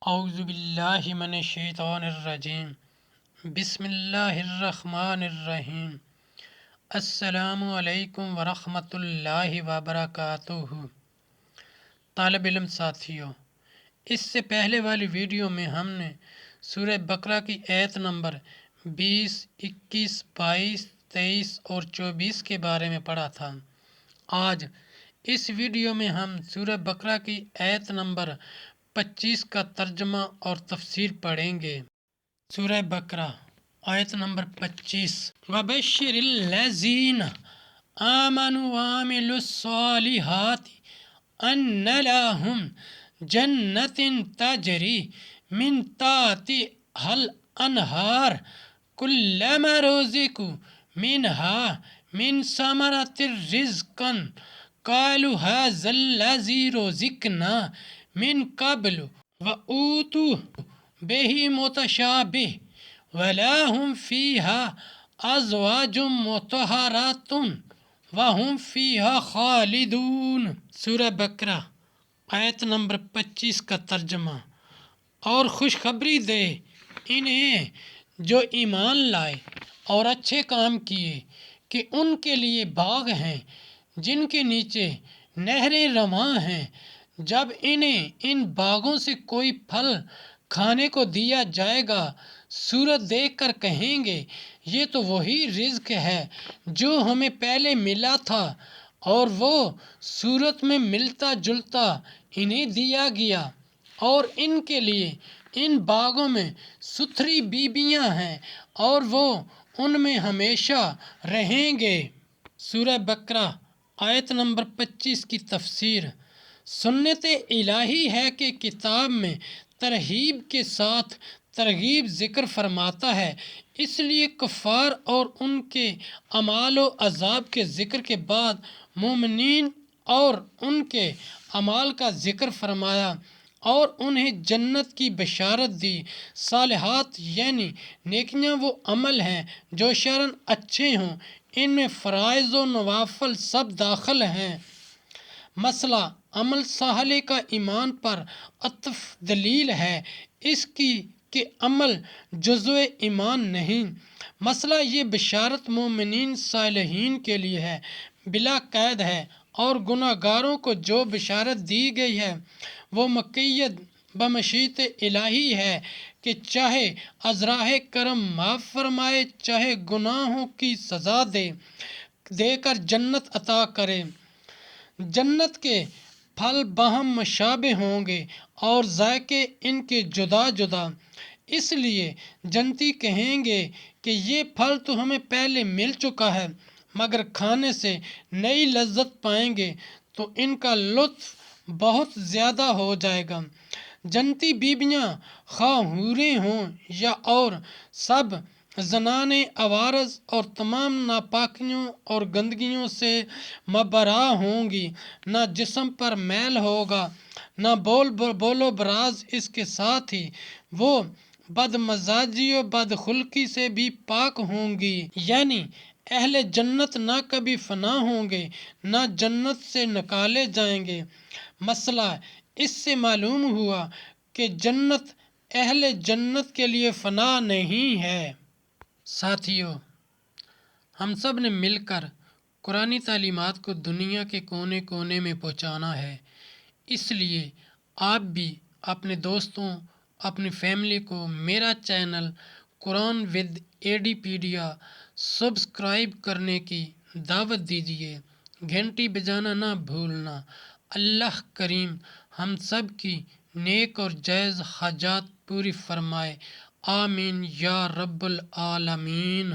اعوذ باللہ من الشیطان الرجیم بسم اللہ الرحمن الرحیم السلام علیکم ورحمۃ اللہ وبرکاتہ۔ طالب علم ساتھیوں، اس سے پہلے والی ویڈیو میں ہم نے سورہ بقرہ کی آیت نمبر 20، 21، 22، 23 اور 24 کے بارے میں پڑھا تھا۔ آج اس ویڈیو میں ہم سورہ بقرہ کی آیت نمبر 25 کا ترجمہ اور تفسیر پڑھیں گے۔ سورہ بقرہ آیت نمبر 25۔ وَبَشِّرِ الَّذِينَ آمَنُوا وَعَمِلُوا الصَّالِحَاتِ أَنَّ لَهُمْ جَنَّاتٍ تَجْرِي مِن تَحْتِهَا الْأَنْهَارُ كُلَّمَا رُزِقُوا مِنْهَا مِن ثَمَرَةٍ رِزْقًا قَالُوا هَٰذَا الَّذِي رُزِقْنَا من قبل وَأُوتُوا بِهِ مُتَشَابِهًا وَلَهُمْ فِيهَا أَزْوَاجٌ مُطَهَّرَةٌ وَهُمْ فِيهَا خَالِدُونَ۔ سورہ بقرہ آیت نمبر 25 کا ترجمہ۔ اور خوشخبری دے انہیں جو ایمان لائے اور اچھے کام کیے کہ ان کے لیے باغ ہیں جن کے نیچے نہریں رواں ہیں۔ جب انہیں ان باغوں سے کوئی پھل کھانے کو دیا جائے گا، صورت دیکھ کر کہیں گے یہ تو وہی رزق ہے جو ہمیں پہلے ملا تھا، اور وہ صورت میں ملتا جلتا انہیں دیا گیا، اور ان کے لیے ان باغوں میں ستھری بیویاں ہیں اور وہ ان میں ہمیشہ رہیں گے۔ سورہ بقرہ آیت نمبر 25 کی تفسیر۔ سنت الہی ہے کہ کتاب میں ترغیب کے ساتھ ترغیب ذکر فرماتا ہے، اس لیے کفار اور ان کے اعمال و عذاب کے ذکر کے بعد مومنین اور ان کے اعمال کا ذکر فرمایا اور انہیں جنت کی بشارت دی۔ صالحات یعنی نیکیاں وہ عمل ہیں جو شرعاً اچھے ہوں، ان میں فرائض و نوافل سب داخل ہیں۔ مسئلہ عمل صالح کا ایمان پر عطف دلیل ہے اس کی کہ عمل جزو ایمان نہیں۔ مسئلہ یہ بشارت مومنین صالحین کے لیے ہے، بلا قید ہے، اور گناہ گاروں کو جو بشارت دی گئی ہے وہ مقید بمشیت الہی ہے کہ چاہے از راہ کرم معاف فرمائے، چاہے گناہوں کی سزا دے کر جنت عطا کرے۔ جنت کے پھل باہم مشابہ ہوں گے اور ذائقے ان کے جدا جدا، اس لیے جنتی کہیں گے کہ یہ پھل تو ہمیں پہلے مل چکا ہے، مگر کھانے سے نئی لذت پائیں گے تو ان کا لطف بہت زیادہ ہو جائے گا۔ جنتی بیویاں خواہ حوریں ہوں یا اور، سب زنانیں عوارض اور تمام ناپاکیوں اور گندگیوں سے مبرا ہوں گی۔ نہ جسم پر میل ہوگا، نہ بول و براز، اس کے ساتھ ہی وہ بد مزاجی و بد خلقی سے بھی پاک ہوں گی۔ یعنی اہل جنت نہ کبھی فنا ہوں گے نہ جنت سے نکالے جائیں گے۔ مسئلہ اس سے معلوم ہوا کہ جنت اہل جنت کے لیے فنا نہیں ہے۔ ساتھیو، ہم سب نے مل کر قرآنی تعلیمات کو دنیا کے کونے کونے میں پہنچانا ہے، اس لیے آپ بھی اپنے دوستوں، اپنی فیملی کو میرا چینل قرآن ود ایڈی پیڈیا سبسکرائب کرنے کی دعوت دیجیے، گھنٹی بجانا نہ بھولنا۔ اللہ کریم ہم سب کی نیک اور جائز حاجات پوری فرمائے، آمین یا رب العالمین۔